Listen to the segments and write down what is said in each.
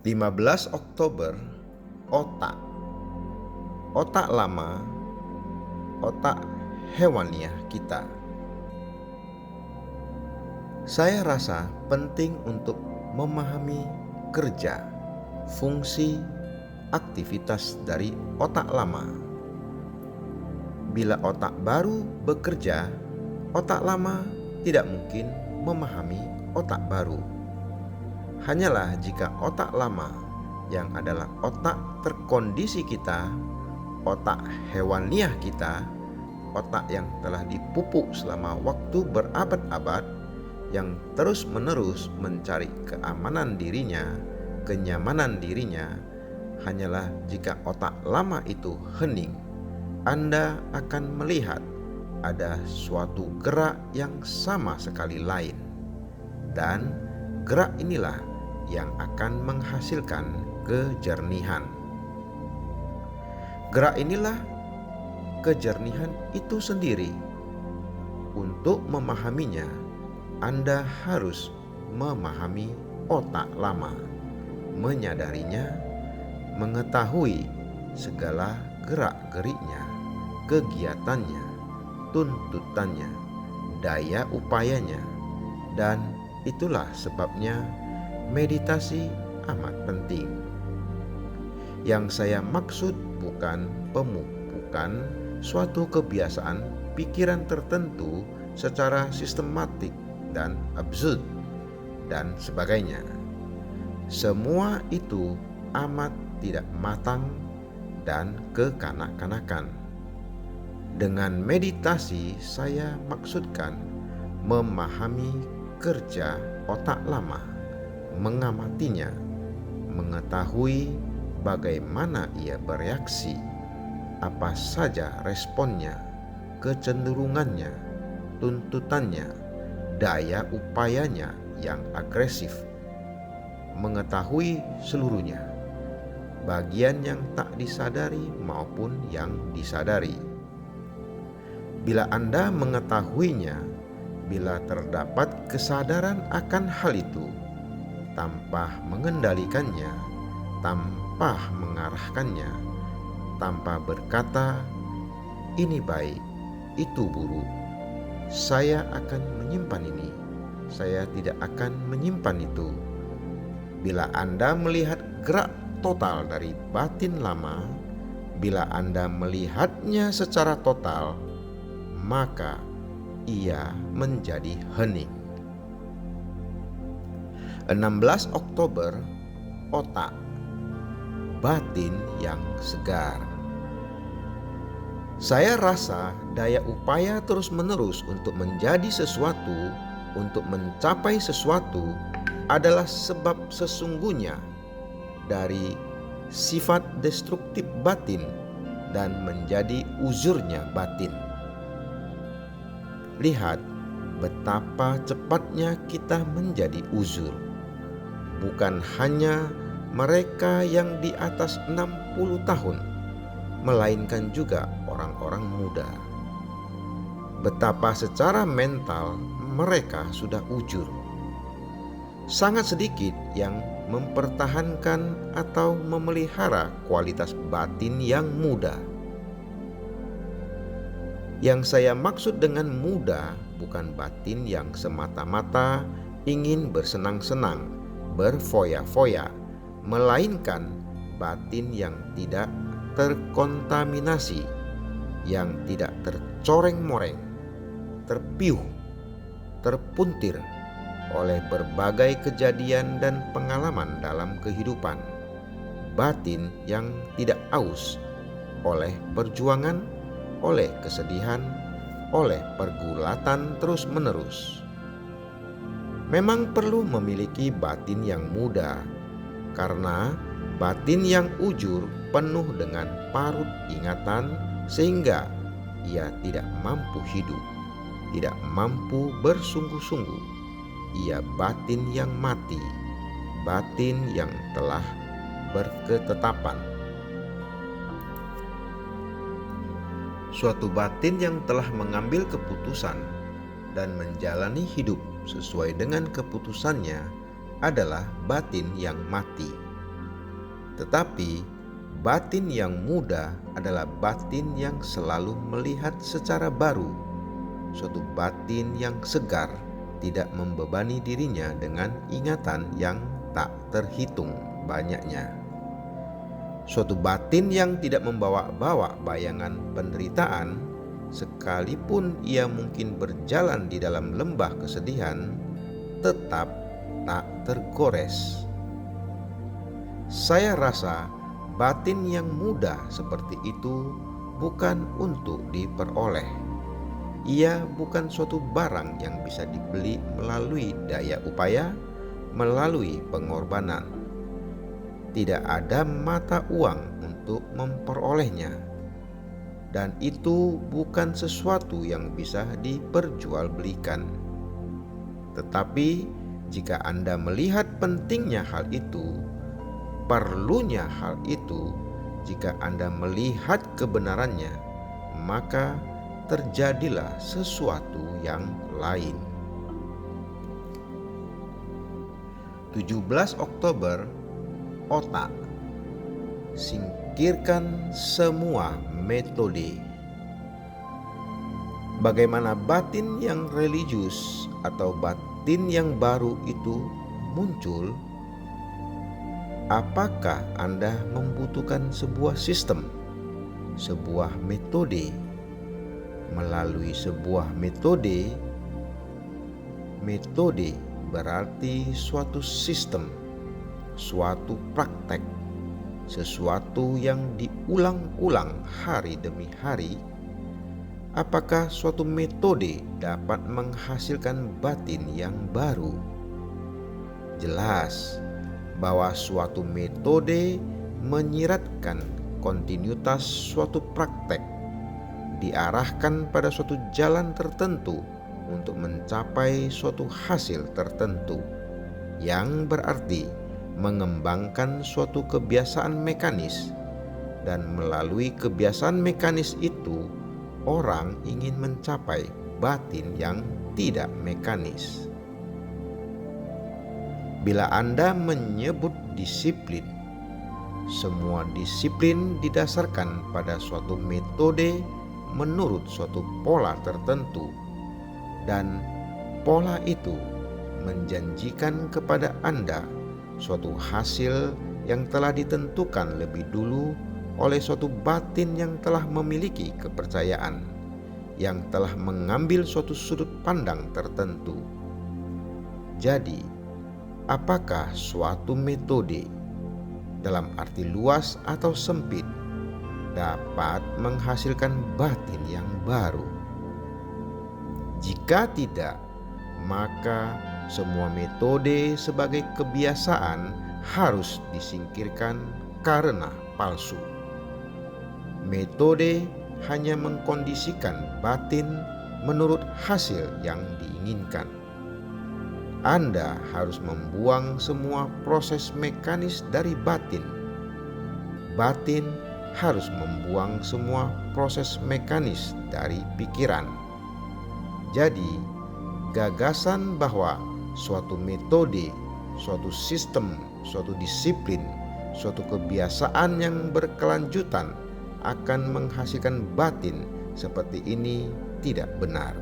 15 Oktober, otak. Otak lama, otak hewaniah kita. Saya rasa penting untuk memahami kerja, fungsi, aktivitas dari otak lama. Bila otak baru bekerja, otak lama tidak mungkin memahami otak baru. Hanyalah jika otak lama yang adalah otak terkondisi kita, otak hewaniah kita, otak yang telah dipupuk selama waktu berabad-abad, yang terus-menerus mencari keamanan dirinya, kenyamanan dirinya, hanyalah jika otak lama itu hening, Anda akan melihat ada suatu gerak yang sama sekali lain. Dan gerak inilah yang akan menghasilkan kejernihan. Gerak inilah kejernihan itu sendiri. Untuk memahaminya, Anda harus memahami otak lama, menyadarinya, mengetahui segala gerak-geriknya, kegiatannya, tuntutannya, daya upayanya, dan itulah sebabnya meditasi amat penting. Yang saya maksud bukan pemupukan suatu kebiasaan pikiran tertentu secara sistematik dan absurd dan sebagainya. Semua itu amat tidak matang dan kekanak-kanakan. Dengan meditasi saya maksudkan memahami kerja otak lama, mengamatinya, mengetahui bagaimana ia bereaksi, apa saja responnya, kecenderungannya, tuntutannya, daya upayanya yang agresif, mengetahui seluruhnya, bagian yang tak disadari maupun yang disadari. Bila Anda mengetahuinya, bila terdapat kesadaran akan hal itu, tanpa mengendalikannya, tanpa mengarahkannya, tanpa berkata, ini baik, itu buruk, saya akan menyimpan ini, saya tidak akan menyimpan itu. Bila Anda melihat gerak total dari batin lama, bila Anda melihatnya secara total, maka ia menjadi hening. 16 Oktober, otak, batin yang segar. Saya rasa daya upaya terus-menerus untuk menjadi sesuatu, untuk mencapai sesuatu adalah sebab sesungguhnya dari sifat destruktif batin dan menjadi uzurnya batin. Lihat betapa cepatnya kita menjadi uzur. Bukan hanya mereka yang di atas 60 tahun, melainkan juga orang-orang muda. Betapa secara mental mereka sudah ujur. Sangat sedikit yang mempertahankan atau memelihara kualitas batin yang muda. Yang saya maksud dengan muda bukan batin yang semata-mata ingin bersenang-senang, berfoya-foya, melainkan batin yang tidak terkontaminasi, yang tidak tercoreng-moreng, terpiuh, terpuntir oleh berbagai kejadian dan pengalaman dalam kehidupan. Batin yang tidak aus oleh perjuangan, oleh kesedihan, oleh pergulatan terus-menerus. Memang perlu memiliki batin yang muda, karena batin yang ujur penuh dengan parut ingatan sehingga ia tidak mampu hidup, tidak mampu bersungguh-sungguh. Ia batin yang mati, batin yang telah berketetapan. Suatu batin yang telah mengambil keputusan dan menjalani hidup sesuai dengan keputusannya adalah batin yang mati. Tetapi batin yang muda adalah batin yang selalu melihat secara baru, suatu batin yang segar, tidak membebani dirinya dengan ingatan yang tak terhitung banyaknya. Suatu batin yang tidak membawa-bawa bayangan penderitaan, sekalipun ia mungkin berjalan di dalam lembah kesedihan, tetap tak tergores. Saya rasa batin yang mudah seperti itu bukan untuk diperoleh. Ia bukan suatu barang yang bisa dibeli melalui daya upaya, melalui pengorbanan. Tidak ada mata uang untuk memperolehnya, dan itu bukan sesuatu yang bisa diperjualbelikan. Tetapi jika Anda melihat pentingnya hal itu, perlunya hal itu, jika Anda melihat kebenarannya, maka terjadilah sesuatu yang lain. 17 Oktober, otak. Singkirkan semua metode. Bagaimana batin yang religius atau batin yang baru itu muncul? Apakah Anda membutuhkan sebuah sistem, sebuah metode? Melalui sebuah metode berarti suatu sistem, suatu praktek, sesuatu yang diulang-ulang hari demi hari. Apakah suatu metode dapat menghasilkan batin yang baru? Jelas bahwa suatu metode menyiratkan kontinuitas suatu praktek, diarahkan pada suatu jalan tertentu untuk mencapai suatu hasil tertentu, yang berarti mengembangkan suatu kebiasaan mekanis, dan melalui kebiasaan mekanis itu orang ingin mencapai batin yang tidak mekanis. Bila Anda menyebut disiplin, semua disiplin didasarkan pada suatu metode menurut suatu pola tertentu, dan pola itu menjanjikan kepada Anda suatu hasil yang telah ditentukan lebih dulu oleh suatu batin yang telah memiliki kepercayaan, yang telah mengambil suatu sudut pandang tertentu. Jadi, apakah suatu metode, dalam arti luas atau sempit, dapat menghasilkan batin yang baru? Jika tidak, maka semua metode sebagai kebiasaan harus disingkirkan karena palsu. Metode hanya mengkondisikan batin menurut hasil yang diinginkan. Anda harus membuang semua proses mekanis dari batin. Batin harus membuang semua proses mekanis dari pikiran. Jadi, gagasan bahwa suatu metode, suatu sistem, suatu disiplin, suatu kebiasaan yang berkelanjutan akan menghasilkan batin seperti ini tidak benar.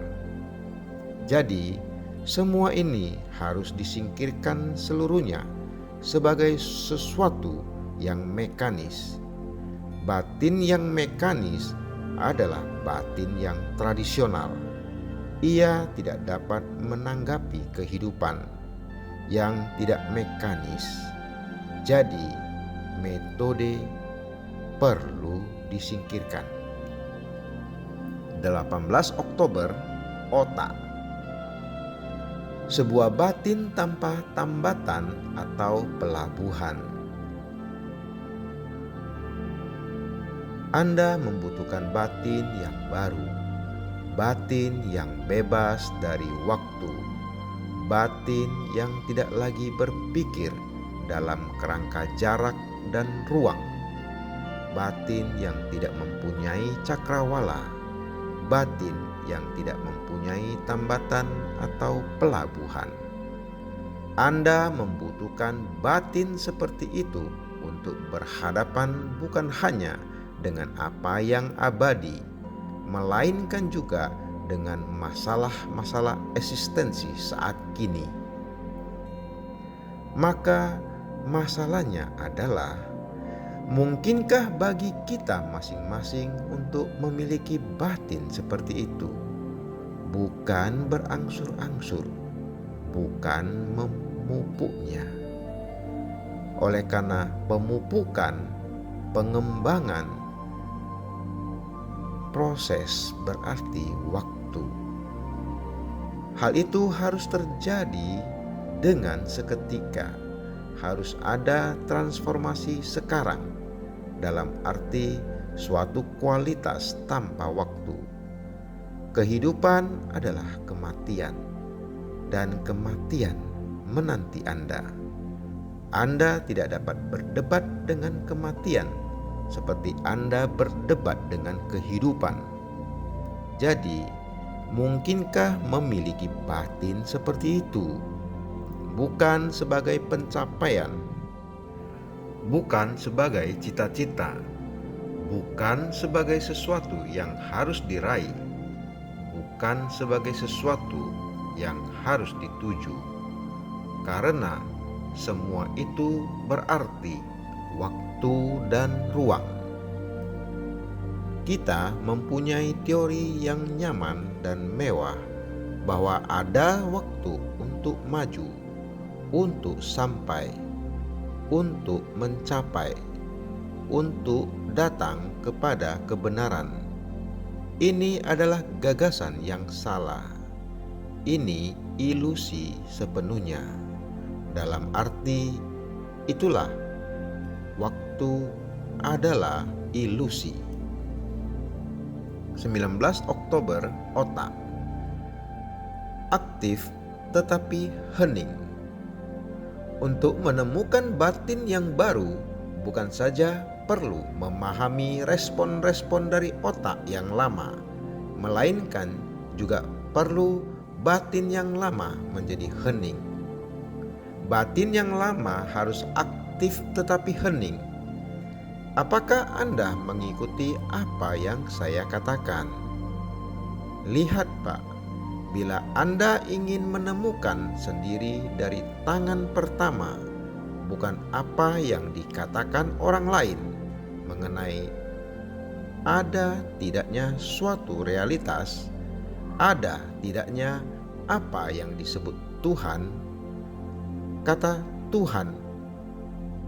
Jadi, semua ini harus disingkirkan seluruhnya sebagai sesuatu yang mekanis. Batin yang mekanis adalah batin yang tradisional. Ia tidak dapat menanggapi kehidupan yang tidak mekanis. Jadi, metode perlu disingkirkan. 18 Oktober, otak. Sebuah batin tanpa tambatan atau pelabuhan. Anda membutuhkan batin yang baru, batin yang bebas dari waktu, batin yang tidak lagi berpikir dalam kerangka jarak dan ruang, batin yang tidak mempunyai cakrawala, batin yang tidak mempunyai tambatan atau pelabuhan. Anda membutuhkan batin seperti itu untuk berhadapan bukan hanya dengan apa yang abadi, melainkan juga dengan masalah-masalah eksistensi saat kini. Maka masalahnya adalah, mungkinkah bagi kita masing-masing untuk memiliki batin seperti itu? Bukan berangsur-angsur, bukan memupuknya. Oleh karena pemupukan, pengembangan, proses berarti waktu. Hal itu harus terjadi dengan seketika. Harus ada transformasi sekarang, dalam arti suatu kualitas tanpa waktu. Kehidupan adalah kematian, dan kematian menanti Anda. Anda tidak dapat berdebat dengan kematian seperti Anda berdebat dengan kehidupan. Jadi, mungkinkah memiliki batin seperti itu? Bukan sebagai pencapaian, bukan sebagai cita-cita, bukan sebagai sesuatu yang harus diraih, bukan sebagai sesuatu yang harus dituju, karena semua itu berarti waktu dan ruang. Kita mempunyai teori yang nyaman dan mewah bahwa ada waktu untuk maju, untuk sampai, untuk mencapai, untuk datang kepada kebenaran. Ini adalah gagasan yang salah. Ini ilusi sepenuhnya. Dalam arti itulah, waktu adalah ilusi. 19 Oktober, otak aktif tetapi hening. Untuk menemukan batin yang baru, bukan saja perlu memahami respon-respon dari otak yang lama, melainkan juga perlu batin yang lama menjadi hening. Batin yang lama harus aktif tetapi hening. Apakah Anda mengikuti apa yang saya katakan? Lihat Pak, bila Anda ingin menemukan sendiri dari tangan pertama, bukan apa yang dikatakan orang lain mengenai ada tidaknya suatu realitas, ada tidaknya apa yang disebut Tuhan, kata Tuhan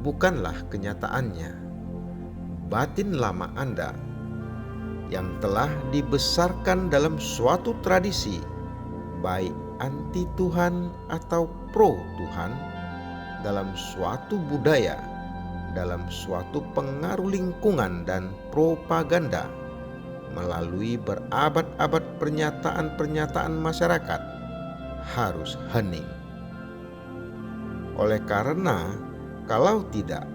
bukanlah kenyataannya. Batin lama Anda yang telah dibesarkan dalam suatu tradisi, baik anti Tuhan atau pro Tuhan, dalam suatu budaya, dalam suatu pengaruh lingkungan dan propaganda, melalui berabad-abad pernyataan-pernyataan masyarakat, harus hening. Oleh karena kalau tidak,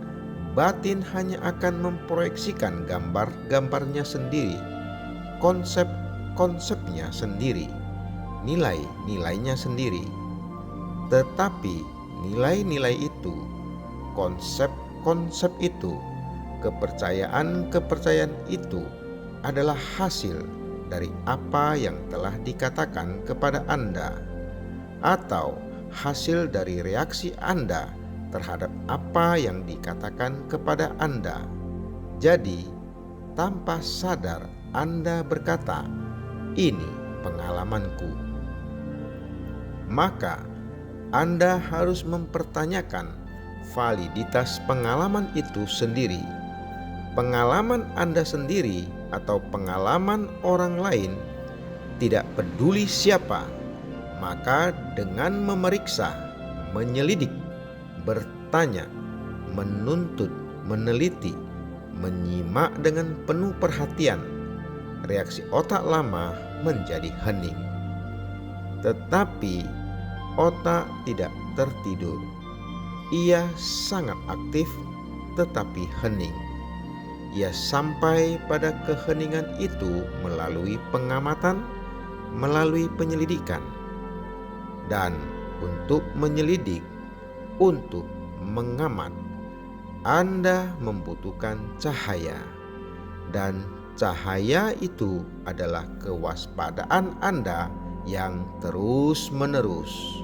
batin hanya akan memproyeksikan gambar-gambarnya sendiri, konsep-konsepnya sendiri, nilai-nilainya sendiri. Tetapi nilai-nilai itu, konsep-konsep itu, kepercayaan-kepercayaan itu adalah hasil dari apa yang telah dikatakan kepada Anda, atau hasil dari reaksi Anda terhadap apa yang dikatakan kepada Anda. Jadi, tanpa sadar Anda berkata, "Ini pengalamanku." Maka, Anda harus mempertanyakan validitas pengalaman itu sendiri. Pengalaman Anda sendiri atau pengalaman orang lain, tidak peduli siapa, maka dengan memeriksa, menyelidik, bertanya, menuntut, meneliti, menyimak dengan penuh perhatian, reaksi otak lama menjadi hening. Tetapi otak tidak tertidur. Ia sangat aktif tetapi hening. Ia sampai pada keheningan itu melalui pengamatan, melalui penyelidikan. Dan untuk menyelidik, untuk mengamat, Anda membutuhkan cahaya, dan cahaya itu adalah kewaspadaan Anda yang terus-menerus.